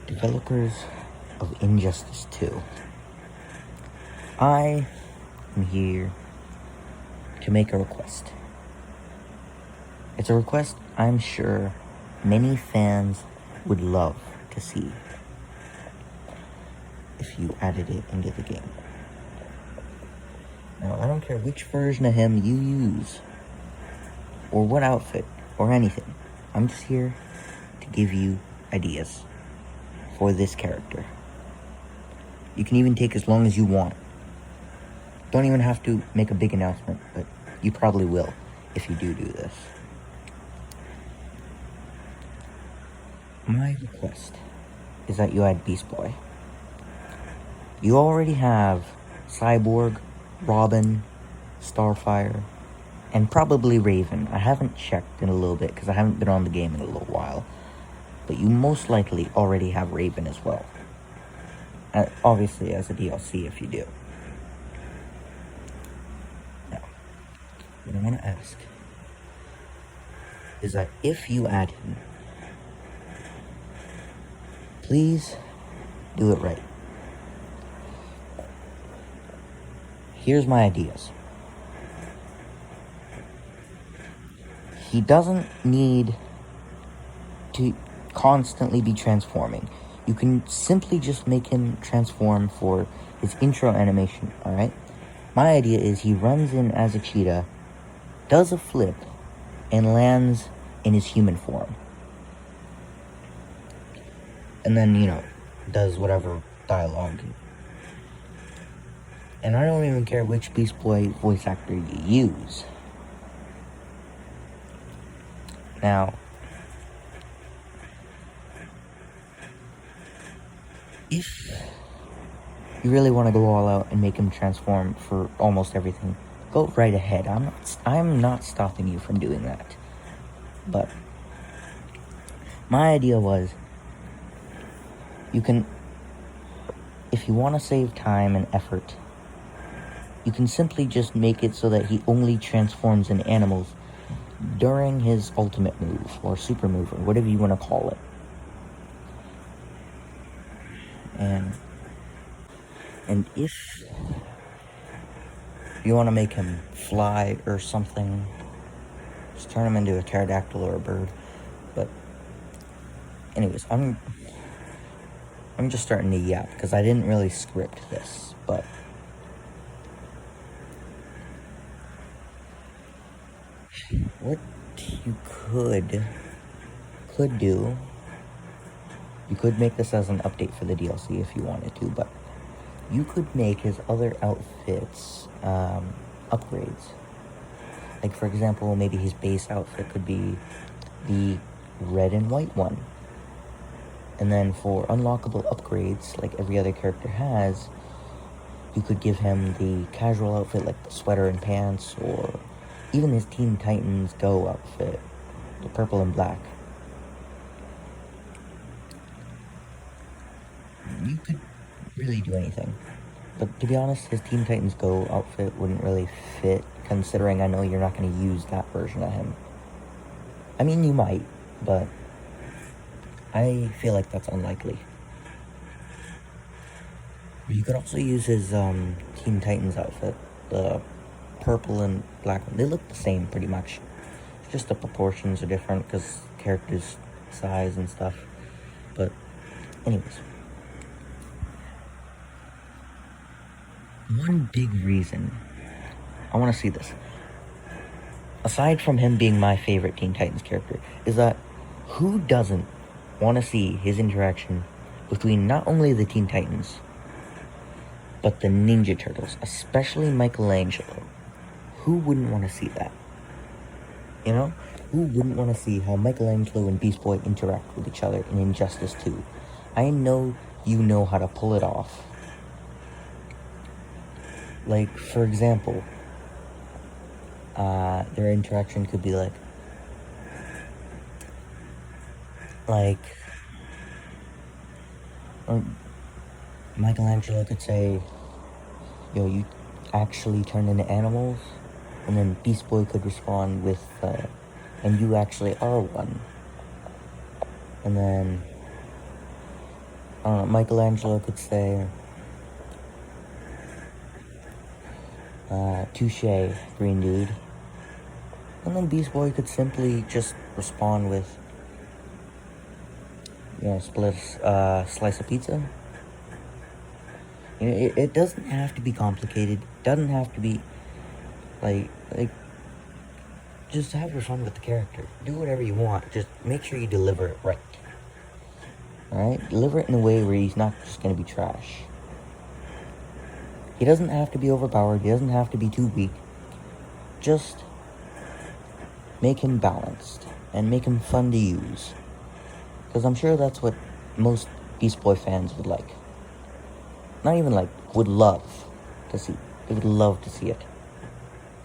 Developers of Injustice 2. I am here to make a request. It's a request I'm sure many fans would love to see if you added it into the game. Now, I don't care which version of him you use, or what outfit, or anything. I'm just here to give you ideas for this character. You can even take as long as you want. Don't even have to make a big announcement, but you probably will if you do this. My request is that you add Beast Boy. You already have Cyborg, Robin, Starfire, and probably Raven. I haven't checked in a little bit because I haven't been on the game in a little while. But you most likely already have Raven as well. Obviously as a DLC if you do. Now, what I want to ask is that if you add him, please do it right. Here's my ideas. He doesn't need to constantly be transforming. You can simply just make him transform for his intro animation, alright? My idea is he runs in as a cheetah, does a flip, and lands in his human form. And then, does whatever dialogue. And I don't even care which Beast Boy voice actor you use. Now, if you really want to go all out and make him transform for almost everything, go right ahead. I'm not stopping you from doing that. But my idea was, you can, if you want to save time and effort, you can simply just make it so that he only transforms in animals during his ultimate move, or super move, or whatever you want to call it. And if you want to make him fly or something, just turn him into a pterodactyl or a bird. But anyways, I'm just starting to yap because I didn't really script this, but what you could do, you could make this as an update for the DLC if you wanted to, but you could make his other outfits upgrades. Like, for example, maybe his base outfit could be the red and white one. And then for unlockable upgrades, like every other character has, you could give him the casual outfit, like the sweater and pants, or even his Teen Titans Go outfit, the purple and black. You could really do anything. But to be honest, his Teen Titans Go outfit wouldn't really fit, considering I know you're not going to use that version of him. I mean, you might, but I feel like that's unlikely. You could also use his Teen Titans outfit, the purple and black one. They look the same pretty much. It's just the proportions are different because characters' size and stuff. But anyways, one big reason I want to see this, aside from him being my favorite Teen Titans character, is that who doesn't want to see his interaction between not only the Teen Titans, but the Ninja Turtles, especially Michelangelo? Who wouldn't want to see that? You know? Who wouldn't want to see how Michelangelo and Beast Boy interact with each other in Injustice 2? I know you know how to pull it off. Like, for example, their interaction could be like, Michelangelo could say, yo, you actually turn into animals? And then Beast Boy could respond with, and you actually are one. And then, I don't know, Michelangelo could say, touche, green dude. And then Beast Boy could simply just respond with, split slice of pizza. It doesn't have to be complicated. It doesn't have to be, like, just have your fun with the character. Do whatever you want. Just make sure you deliver it right. Alright? Deliver it in a way where he's not just gonna be trash. He doesn't have to be overpowered. He doesn't have to be too weak. Just make him balanced. And make him fun to use. Because I'm sure that's what most Beast Boy fans would like. Not even like, would love to see. They would love to see it.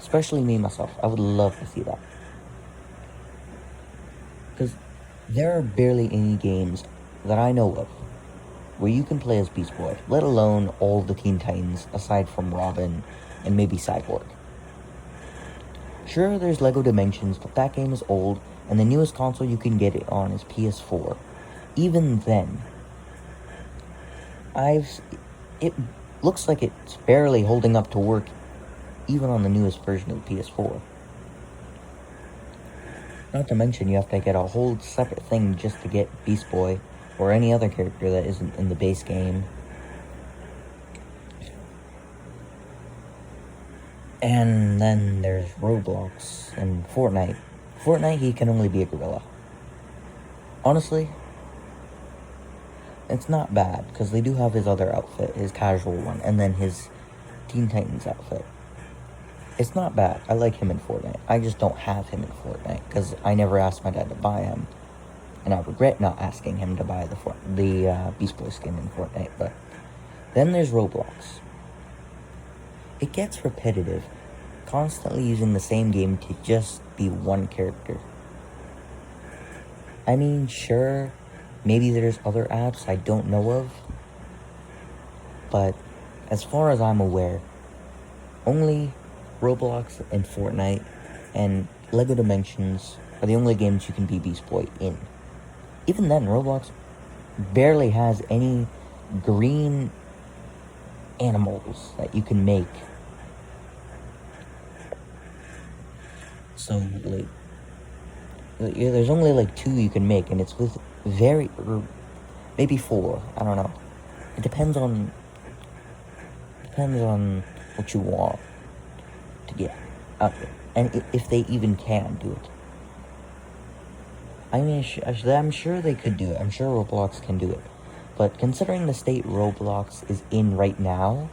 Especially me, myself. I would love to see that. Because there are barely any games that I know of where you can play as Beast Boy, let alone all the Teen Titans aside from Robin and maybe Cyborg. Sure, there's Lego Dimensions, but that game is old, and the newest console you can get it on is PS4. Even then, it looks like it's barely holding up to work even on the newest version of the PS4. Not to mention you have to get a whole separate thing just to get Beast Boy or any other character that isn't in the base game. And then there's Roblox and Fortnite. Fortnite, he can only be a gorilla. Honestly, it's not bad, because they do have his other outfit, his casual one, and then his Teen Titans outfit. It's not bad. I like him in Fortnite. I just don't have him in Fortnite, because I never asked my dad to buy him. And I regret not asking him to buy the Beast Boy skin in Fortnite. But then there's Roblox. It gets repetitive, constantly using the same game to just be one character. I mean, sure, maybe there's other apps I don't know of, but as far as I'm aware, only Roblox and Fortnite and Lego Dimensions are the only games you can be Beast Boy in. Even then, Roblox barely has any green animals that you can make. So, there's only 2 you can make, and it's with maybe 4, I don't know. It depends on what you want to get out there, and if they even can do it. I mean, I'm sure they could do it. I'm sure Roblox can do it. But considering the state Roblox is in right now,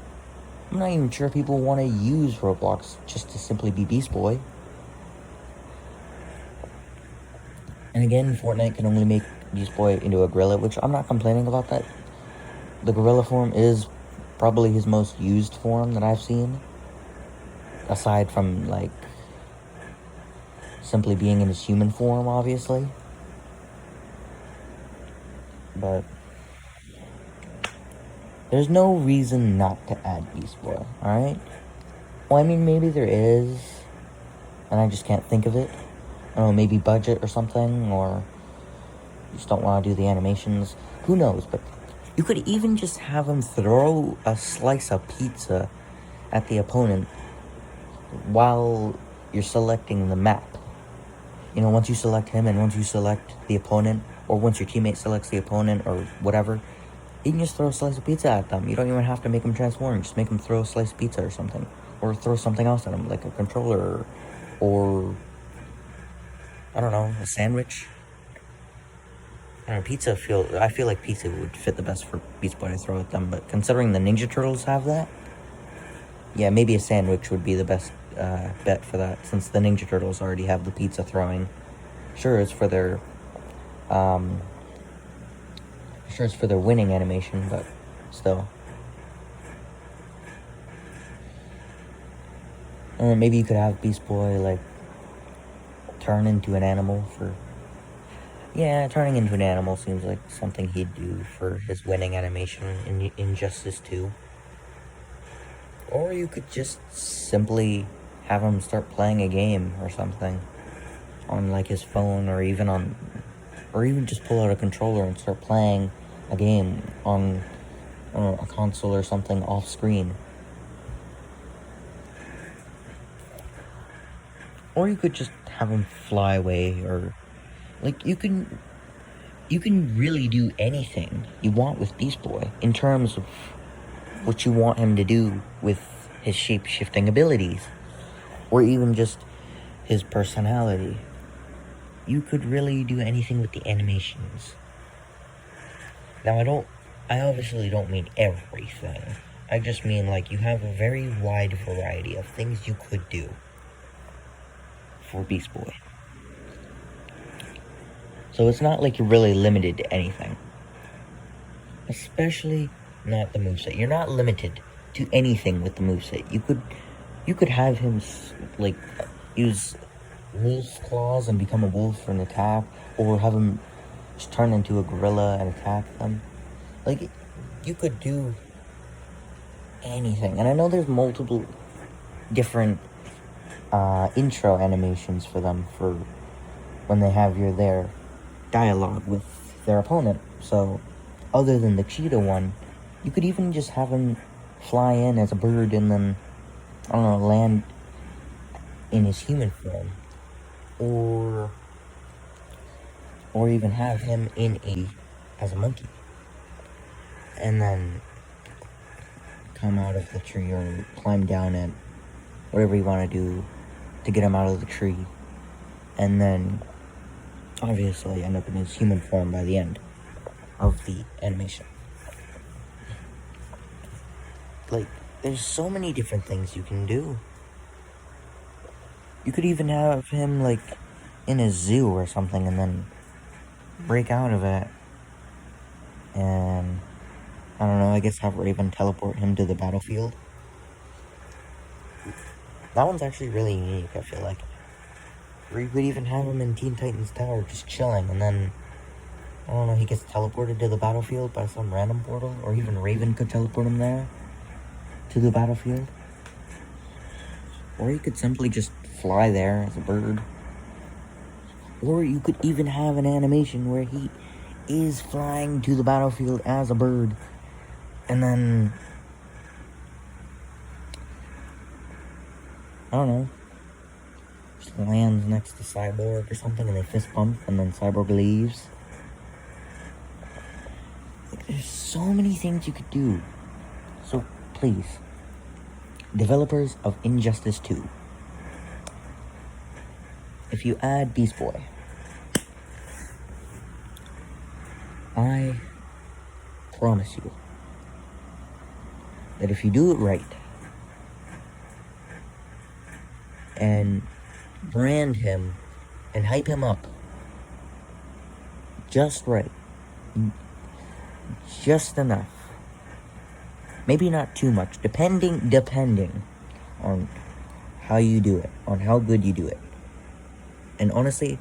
I'm not even sure people want to use Roblox just to simply be Beast Boy. And again, Fortnite can only make Beast Boy into a gorilla, which I'm not complaining about that. The gorilla form is probably his most used form that I've seen. Aside from, simply being in his human form, obviously. But there's no reason not to add Beast Boy, alright? Well, I mean, maybe there is, and I just can't think of it. I don't know, maybe budget or something, or you just don't want to do the animations. Who knows? But you could even just have him throw a slice of pizza at the opponent while you're selecting the map. Once you select him and once you select the opponent, or once your teammate selects the opponent or whatever, you can just throw a slice of pizza at them. You don't even have to make them transform. Just make them throw a slice of pizza or something. Or throw something else at them, like a controller or I don't know, a sandwich. I don't know, I feel like pizza would fit the best for Beast Boy to throw at them, but considering the Ninja Turtles have that, yeah, maybe a sandwich would be the best bet for that, since the Ninja Turtles already have the pizza throwing. Sure, it's for their winning animation, but still. And maybe you could have Beast Boy, turn into an animal for... Yeah, turning into an animal seems like something he'd do for his winning animation in Injustice 2. Or you could just simply have him start playing a game or something on, his phone, or even on Or even just pull out a controller and start playing a game on a console or something off screen. Or you could just have him fly away, or like you can really do anything you want with Beast Boy in terms of what you want him to do with his shape-shifting abilities, or even just his personality. You could really do anything with the animations. Now, I obviously don't mean everything. I just mean, like, you have a very wide variety of things you could do for Beast Boy. So it's not like you're really limited to anything. Especially not the moveset. You're not limited to anything with the moveset. You could have him, like, use wolf's claws and become a wolf for an attack, or have him just turn into a gorilla and attack them. Like, you could do anything. And I know there's multiple different intro animations for them for when they have their dialogue with their opponent. So, other than the cheetah one, you could even just have him fly in as a bird and then, I don't know, land in his human form. Or even have him as a monkey. And then come out of the tree or climb down it, whatever you want to do to get him out of the tree. And then obviously end up in his human form by the end of the animation. Like, there's so many different things you can do. You could even have him, like, in a zoo or something and then break out of it. And, I don't know, I guess have Raven teleport him to the battlefield. That one's actually really unique, I feel like. Or you could even have him in Teen Titans Tower just chilling, and then, I don't know, he gets teleported to the battlefield by some random portal, or even Raven could teleport him there to the battlefield. Or you could simply just fly there as a bird. Or you could even have an animation where he is flying to the battlefield as a bird, and then, I don't know, just lands next to Cyborg or something, and they fist bump, and then Cyborg leaves. Like, there's so many things you could do. So, please, developers of Injustice 2, if you add Beast Boy, I promise you that if you do it right and brand him and hype him up just right, just enough, maybe not too much, depending on how you do it, on how good you do it. And honestly,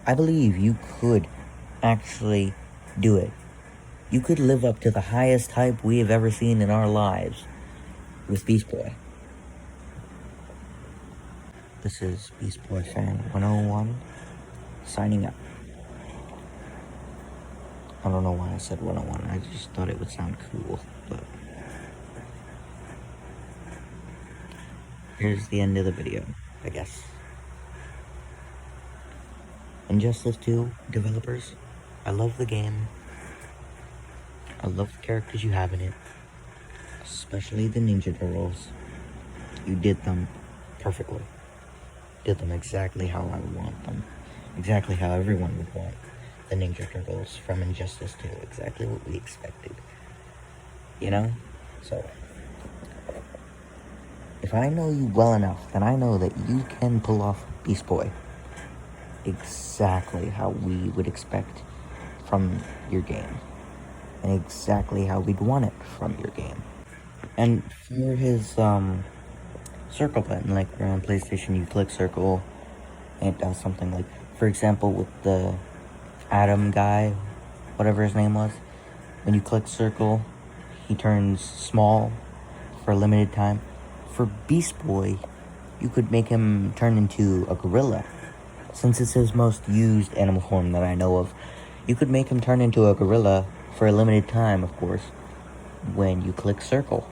I believe you could actually do it. You could live up to the highest hype we have ever seen in our lives with Beast Boy. This is Beast Boy Fan 101 signing up. I don't know why I said 101. I just thought it would sound cool. But here's the end of the video, I guess. Injustice 2 developers, I love the game. I love the characters you have in it, especially the Ninja Turtles. You did them perfectly. Did them exactly how I would want them. Exactly how everyone would want the Ninja Turtles from Injustice 2. Exactly what we expected. You know? So, if I know you well enough, then I know that you can pull off Beast Boy exactly how we would expect from your game. And exactly how we'd want it from your game. And for his circle button, like on PlayStation you click circle and it does something, like, for example, with the Atom guy, whatever his name was, when you click circle he turns small for a limited time. For Beast Boy, you could make him turn into a gorilla, since it's his most used animal form that I know of. You could make him turn into a gorilla for a limited time, of course, when you click circle.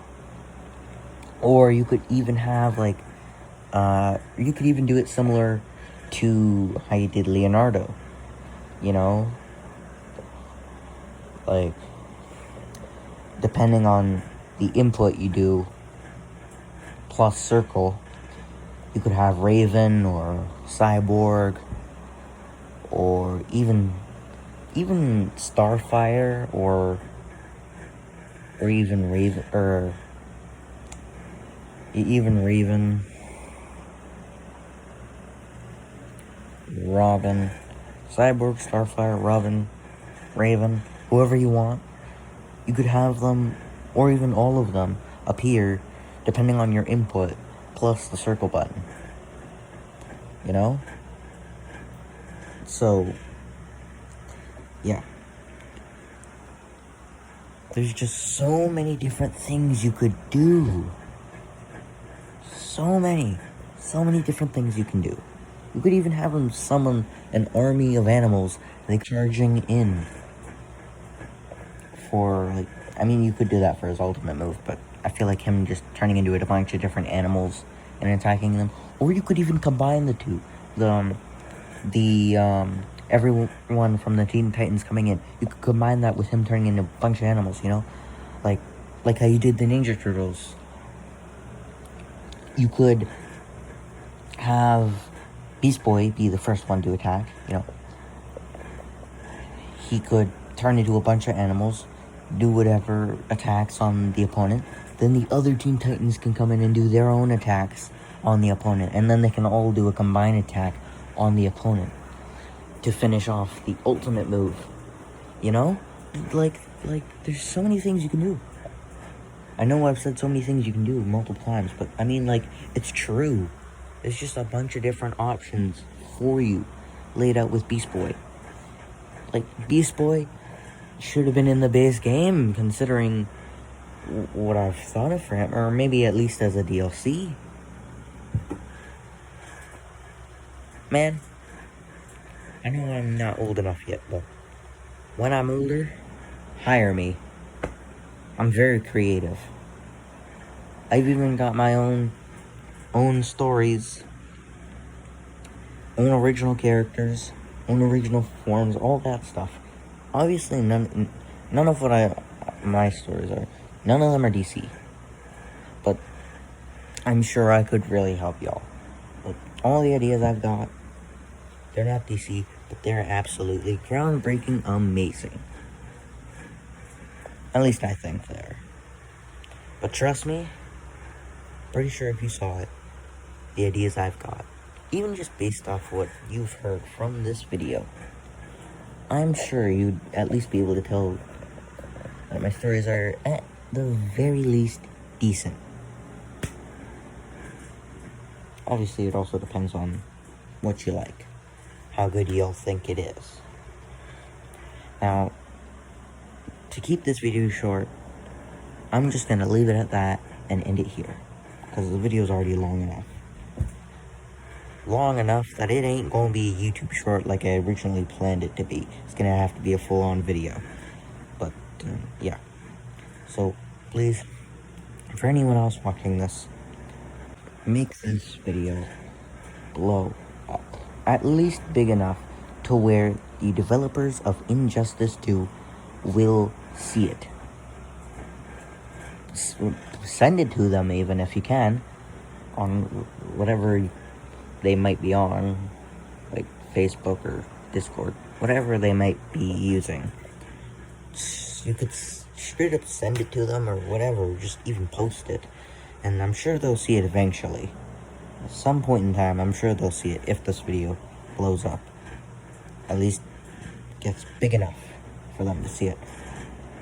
Or you could even have, like, you could even do it similar to how you did Leonardo, you know? Like, depending on the input you do, plus circle, you could have Raven or Cyborg, or even Starfire, or even Raven, Robin, Cyborg, Starfire, Robin, Raven, whoever you want. You could have them, or even all of them, appear depending on your input, plus the circle button. You know? So, yeah. There's just so many different things you could do. So many different things you can do. You could even have him summon an army of animals, like, charging in. For, like, I mean, you could do that for his ultimate move, but I feel like him just turning into a bunch of different animals and attacking them. Or you could even combine the two. Everyone from the Teen Titans coming in, you could combine that with him turning into a bunch of animals, you know? Like how you did the Ninja Turtles. You could have Beast Boy be the first one to attack, you know? He could turn into a bunch of animals, do whatever attacks on the opponent. Then the other Teen Titans can come in and do their own attacks on the opponent. And then they can all do a combined attack on the opponent to finish off the ultimate move. You know? Like, there's so many things you can do. I know I've said so many things you can do multiple times, but I mean, like, it's true. There's just a bunch of different options for you laid out with Beast Boy. Like, Beast Boy should have been in the base game, considering what I've thought of for him, or maybe at least as a DLC. Man, I know I'm not old enough yet, but when I'm older, hire me. I'm very creative. I've even got my own stories, own original characters, own original forms, all that stuff. Obviously, none of my stories are, none of them are DC. But I'm sure I could really help y'all. Like, all the ideas I've got, they're not DC, but they're absolutely groundbreaking, amazing. At least I think they are. But trust me, pretty sure if you saw it, the ideas I've got, even just based off what you've heard from this video, I'm sure you'd at least be able to tell that my stories are, at the very least, decent. Obviously, it also depends on what you like, how good you'll think it is. Now, to keep this video short, I'm just gonna leave it at that and end it here, because the video's already long enough. Long enough that it ain't gonna be YouTube short like I originally planned it to be. It's gonna have to be a full-on video. But, yeah. So, please, for anyone else watching this, make this video blow up. At least big enough to where the developers of Injustice 2 will see it. Send it to them even if you can, on whatever they might be on, like Facebook or Discord, whatever they might be using. You could straight up send it to them or whatever, just even post it, and I'm sure they'll see it eventually. At some point in time, I'm sure they'll see it if this video blows up. At least gets big enough for them to see it.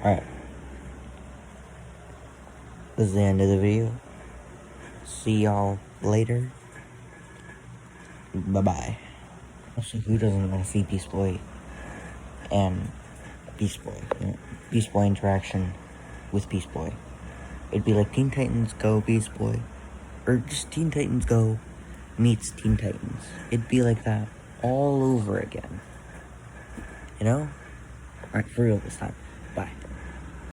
Alright. This is the end of the video. See y'all later. Bye-bye. Also, who doesn't want to see Beast Boy and Beast Boy? You know, Beast Boy interaction with Beast Boy. It'd be like Teen Titans Go Beast Boy. Or just Teen Titans Go meets Teen Titans. It'd be like that. all over again. You know? Alright, for real this time.